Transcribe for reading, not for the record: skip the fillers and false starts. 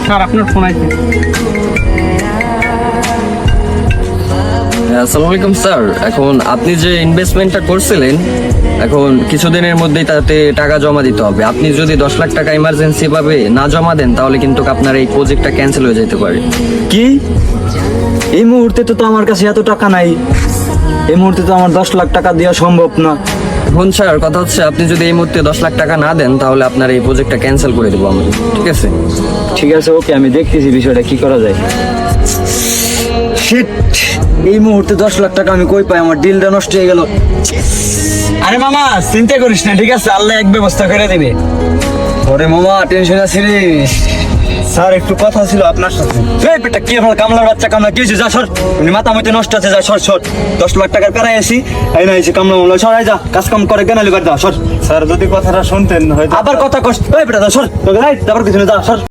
Sir আপনার phone আছে। আসসালামু আলাইকুম স্যার। এখন আপনি যে ইনভেস্টমেন্টটা করছিলেন, এখন কিছুদিনের মধ্যেই তাতে টাকা জমা দিতে হবে। আপনি যদি 10 লাখ টাকা ইমার্জেন্সি ভাবে না জমা দেন তাহলে কিন্তু আপনার এই প্রজেক্টটা ক্যান্সেল হয়ে যেতে পারে। কি এই মুহূর্তে তো আমার কাছে এত টাকা নাই। এই মুহূর্তে তো আমার 10 লাখ টাকা দেওয়া সম্ভব না। এখন স্যার কথা হচ্ছে, আপনি যদি এই মুহূর্তে 10 লাখ টাকা না দেন তাহলে আপনার এই প্রজেক্টটা ক্যান্সেল করে দেবো আমরা, ঠিক আছে? ঠিক আছে, ওকে, আমি দেখতেছি বিষয়টা কি করা যায়। শিট, এই মুহূর্তে 10 লাখ টাকা আমি কই পাই? আমার ডিলটা নষ্ট হয়ে গেল। আরে মামা চিন্তা করিস না, ঠিক আছে, আল্লাহ এক ব্যবস্থা করে দেবে। ওরে মামা টেনশন আছে রে। স্যার একটু কথা ছিল আপনার সাথে। এই বেটা কি আপনার কামলার বাচ্চা কামলা কি হয়েছে? যা সর, উনি মাথা মধ্যে নষ্ট আছে, যা সর সর। 10 লাখ টাকার কারাই আসি, এই না এসে কামলা মামলা সরাই যা, কাজ কাম করে কেন লিবার, যা সর। স্যার যদি কথাটা শুনতেন হয়তো। আবার কথা কষ্ট, এই বেটা যা সর, তোকে রাইট আবার কিছু না, যা সর।